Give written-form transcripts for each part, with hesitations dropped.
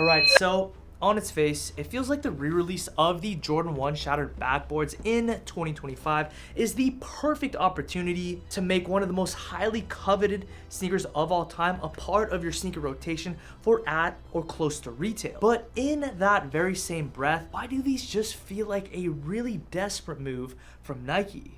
Alright, so on its face, it feels like the re-release of the Jordan 1 Shattered Backboards in 2025 is the perfect opportunity to make one of the most highly coveted sneakers of all time a part of your sneaker rotation for at or close to retail. But in that very same breath, why do these just feel like a really desperate move from Nike?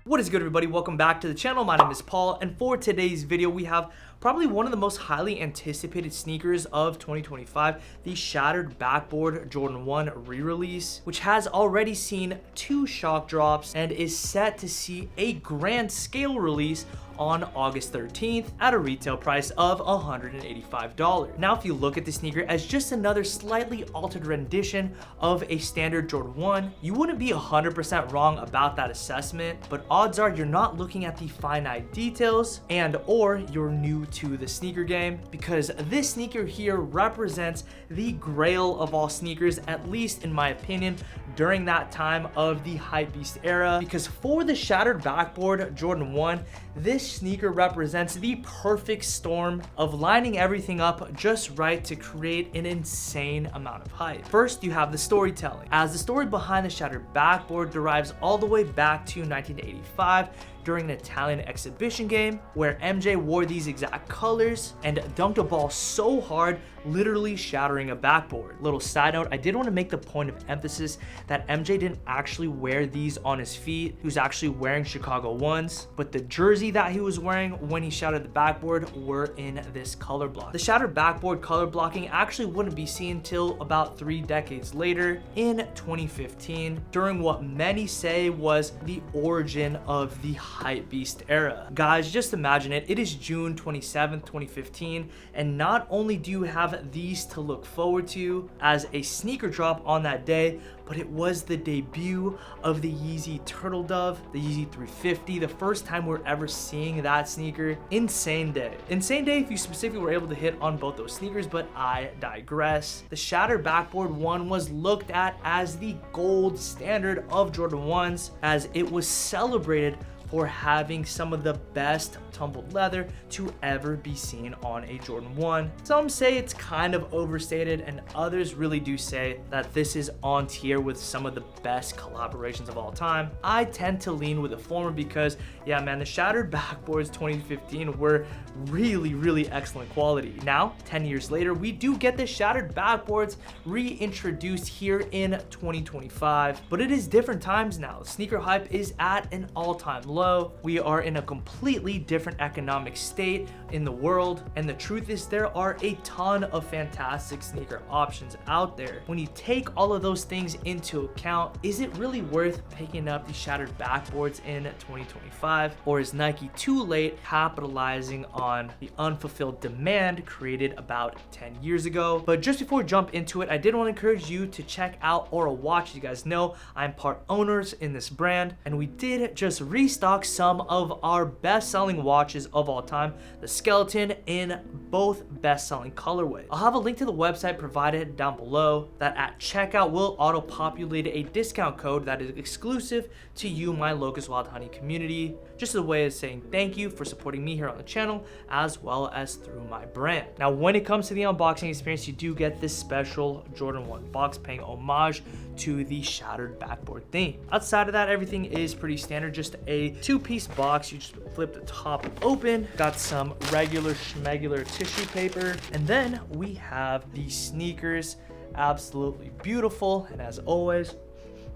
What is good, everybody? Welcome back to the channel. My name is Paul, and for today's video we have probably one of the most highly anticipated sneakers of 2025, the Shattered Backboard Jordan 1 re-release, which has already seen 2 shock drops and is set to see a grand scale release on August 13th at a retail price of $185. Now, if you look at the sneaker as just another slightly altered rendition of a standard Jordan 1, you wouldn't be 100% wrong about that assessment, but odds are you're not looking at the finite details and or you're new to the sneaker game, because this sneaker here represents the grail of all sneakers, at least in my opinion, during that time of the hypebeast era. Because for the Shattered Backboard Jordan 1, this sneaker represents the perfect storm of lining everything up just right to create an insane amount of hype. First, you have the storytelling, as the story behind the Shattered Backboard derives all the way back to 1985 during an Italian exhibition game where MJ wore these exact colors and dunked a ball so hard, literally shattering a backboard. Little side note, I did want to make the point of emphasis that MJ didn't actually wear these on his feet. He was actually wearing Chicago 1s, but the jersey that he was wearing when he shattered the backboard were in this color block. The Shattered Backboard color blocking actually wouldn't be seen till about 3 decades later in 2015, during what many say was the origin of the hypebeast era. Guys, just imagine it. It is June 27th, 2015, and not only do you have these to look forward to as a sneaker drop on that day, but it was the debut of the Yeezy Turtle Dove, the Yeezy 350, the first time we're ever seeing that sneaker. Insane day. Insane day if you specifically were able to hit on both those sneakers, but I digress. The Shattered Backboard 1 was looked at as the gold standard of Jordan 1s, as it was celebrated for having some of the best tumbled leather to ever be seen on a Jordan 1. Some say it's kind of overstated, and others really do say that this is on tier with some of the best collaborations of all time. I tend to lean with the former because, yeah man, the Shattered Backboards 2015 were really excellent quality. Now, 10 years later, we do get the Shattered Backboards reintroduced here in 2025, but it is different times now. Sneaker hype is at an all-time low. We are in a completely different economic state in the world, and the truth is there are a ton of fantastic sneaker options out there. When you take all of those things into account, is it really worth picking up the Shattered Backboards in 2025, or is Nike too late capitalizing on the unfulfilled demand created about 10 years ago? But just before we jump into it, I did want to encourage you to check out Aura Watch. You guys know I'm part owners in this brand, and we did just restock some of our best-selling watches of all time, the Skeleton, in both best-selling colorways. I'll have a link to the website provided down below that at checkout will auto-populate a discount code that is exclusive to you, my Locust&WildHoney community, just as a way of saying thank you for supporting me here on the channel as well as through my brand. Now, when it comes to the unboxing experience, you do get this special Jordan 1 box paying homage to the Shattered Backboard theme. Outside of that, everything is pretty standard, just a 2-piece box. You just flip the top open, got some regular schmegular tissue paper, and then we have the sneakers. Absolutely beautiful, and as always,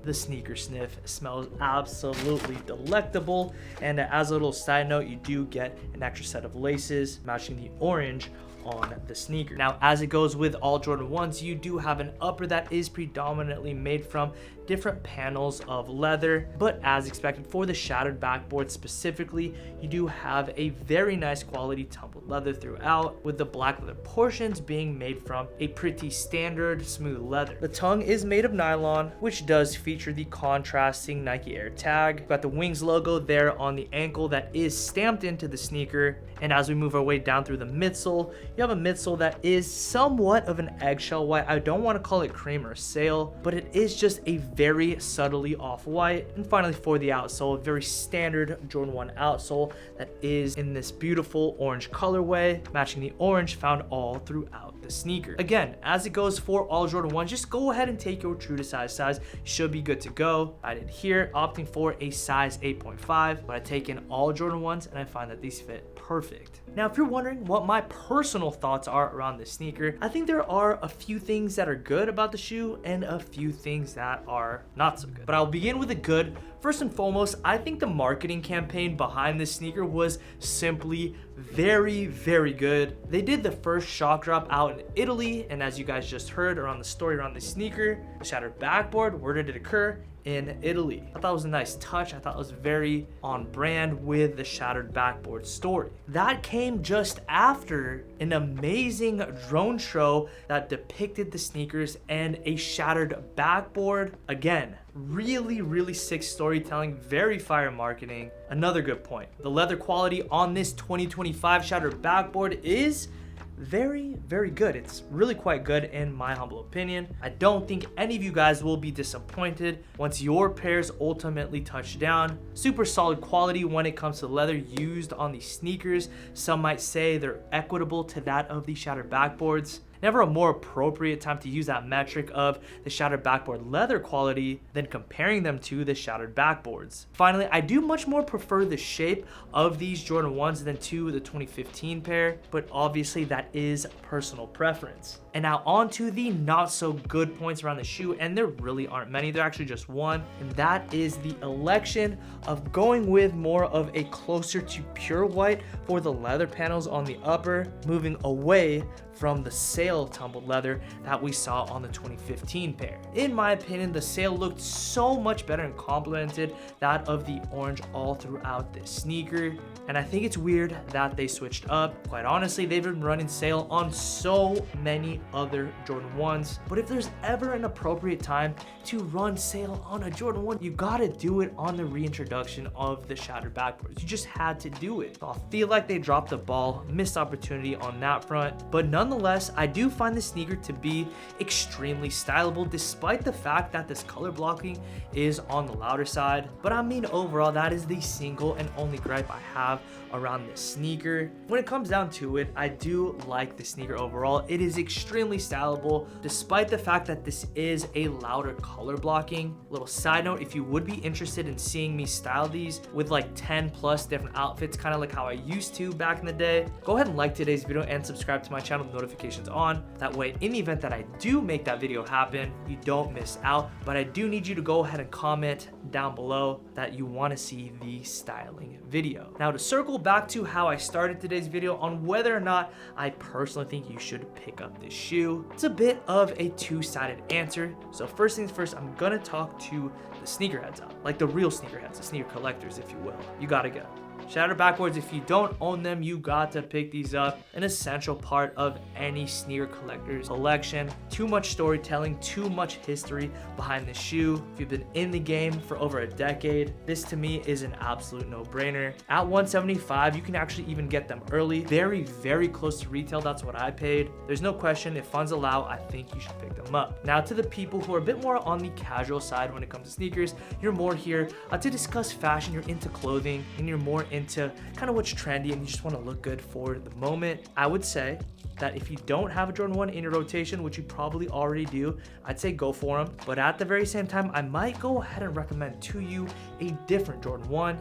the sneaker sniff smells absolutely delectable. And as a little side note, you do get an extra set of laces matching the orange on the sneaker. Now, as it goes with all Jordan 1s, you do have an upper that is predominantly made from different panels of leather, but as expected for the Shattered Backboard specifically, you do have a very nice quality tumbled leather throughout, with the black leather portions being made from a pretty standard smooth leather. The tongue is made of nylon, which does feature the contrasting Nike Air tag. Got the Wings logo there on the ankle that is stamped into the sneaker, and as we move our way down through the midsole, you have a midsole that is somewhat of an eggshell white. I don't want to call it cream or sail, but it is just a very subtly off-white. And finally, for the outsole, a very standard Jordan 1 outsole that is in this beautiful orange colorway, matching the orange found all throughout the sneaker. Again, as it goes for all Jordan 1s, just go ahead and take your true to size. Should be good to go. I did here, opting for a size 8.5, but I take in all Jordan 1s and I find that these fit perfect. Now, if you're wondering what my personal thoughts are around this sneaker, I think there are a few things that are good about the shoe and a few things that are not so good. But I'll begin with the good. First and foremost, I think the marketing campaign behind this sneaker was simply very, very good. They did the first shock drop out in Italy, and as you guys just heard around the story around the sneaker, the Shattered Backboard, where did it occur? In Italy. I thought it was a nice touch. I thought it was very on brand with the Shattered Backboard story. That came just after an amazing drone show that depicted the sneakers and a Shattered Backboard. Again, really, really sick storytelling, very fire marketing. Another good point. The leather quality on this 2025 Shattered Backboard is very, very good. It's really quite good in my humble opinion. I don't think any of you guys will be disappointed once your pairs ultimately touch down. Super solid quality when it comes to leather used on these sneakers. Some might say they're equitable to that of the Shattered Backboards. Never a more appropriate time to use that metric of the Shattered Backboard leather quality than comparing them to the Shattered Backboards. Finally, I do much more prefer the shape of these Jordan 1s than to the 2015 pair, but obviously that is personal preference. And now on to the not so good points around the shoe, and there really aren't many. They're actually just one, and that is the election of going with more of a closer to pure white for the leather panels on the upper, moving away from the sail tumbled leather that we saw on the 2015 pair. In my opinion, the sail looked so much better and complemented that of the orange all throughout this sneaker. And I think it's weird that they switched up. Quite honestly, they've been running sail on so many other Jordan 1s. But if there's ever an appropriate time to run sail on a Jordan 1, you gotta do it on the reintroduction of the Shattered Backboards. You just had to do it. So I feel like they dropped the ball, missed opportunity on that front. But nonetheless, I do find the sneaker to be extremely stylable, despite the fact that this color blocking is on the louder side. But I mean, overall, that is the single and only gripe I have around this sneaker. When it comes down to it, I do like the sneaker overall. It is extremely stylable, despite the fact that this is a louder color blocking. Little side note, if you would be interested in seeing me style these with like 10 plus different outfits, kind of like how I used to back in the day, go ahead and like today's video and subscribe to my channel with notifications on. That way, in the event that I do make that video happen, you don't miss out. But I do need you to go ahead and comment down below that you want to see the styling video. Now, to circle back to how I started today's video on whether or not I personally think you should pick up this shoe, it's a bit of a two-sided answer. So first things first, I'm gonna talk to the sneakerheads out, like the real sneakerheads, the sneaker collectors, if you will. You gotta go. Shattered Backboards, if you don't own them, you got to pick these up. An essential part of any sneaker collector's collection. Too much storytelling, too much history behind the shoe. If you've been in the game for over a decade, this to me is an absolute no-brainer. At $175, you can actually even get them early. Very, very close to retail. That's what I paid. There's no question, if funds allow, I think you should pick them up. Now, to the people who are a bit more on the casual side when it comes to sneakers, you're more here to discuss fashion, you're into clothing, and you're more into kind of what's trendy and you just want to look good for the moment. I would say that if you don't have a Jordan 1 in your rotation, which you probably already do, I'd say go for them. But at the very same time, I might go ahead and recommend to you a different Jordan 1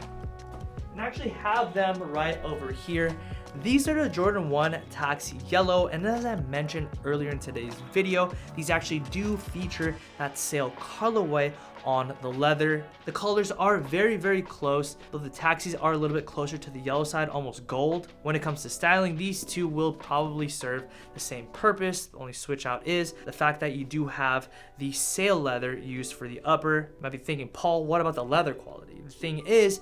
and actually have them right over here. These are the Jordan 1 Taxi Yellow, and as I mentioned earlier in today's video, these actually do feature that sail colorway on the leather. The colors are very close, but the Taxis are a little bit closer to the yellow side, almost gold. When it comes to styling, these two will probably serve the same purpose. The only switch out is the fact that you do have the sail leather used for the upper. You might be thinking, Paul, what about the leather quality? The thing is,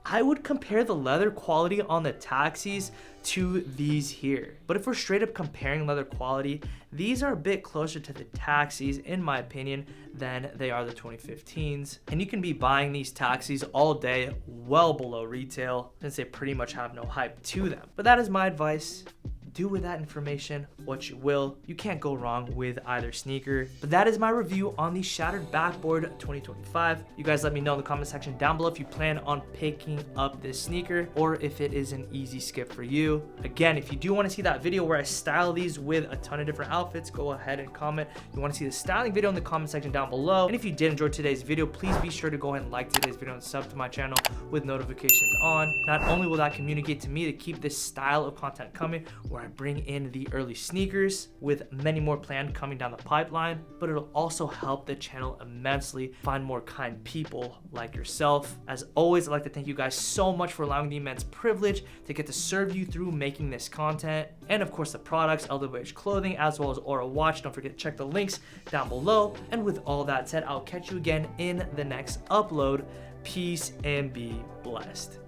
I would compare the leather quality on the Taxis to these here. But if we're straight up comparing leather quality, these are a bit closer to the Taxis, in my opinion, than they are the 2015s. And you can be buying these Taxis all day, well below retail, since they pretty much have no hype to them. But that is my advice. Do with that information what you will. You can't go wrong with either sneaker. But that is my review on the Shattered Backboard 2025. You guys let me know in the comment section down below if you plan on picking up this sneaker or if it is an easy skip for you. Again, if you do want to see that video where I style these with a ton of different outfits, go ahead and comment. You want to see the styling video in the comment section down below. And if you did enjoy today's video, please be sure to go ahead and like today's video and sub to my channel with notifications on. Not only will that communicate to me to keep this style of content coming, where I bring in the early sneakers with many more planned coming down the pipeline, but it'll also help the channel immensely find more kind people like yourself. As always, I'd like to thank you guys so much for allowing the immense privilege to get to serve you through making this content. And of course the products, LWH clothing, as well as Aura watch. Don't forget to check the links down below. And with all that said, I'll catch you again in the next upload. Peace and be blessed.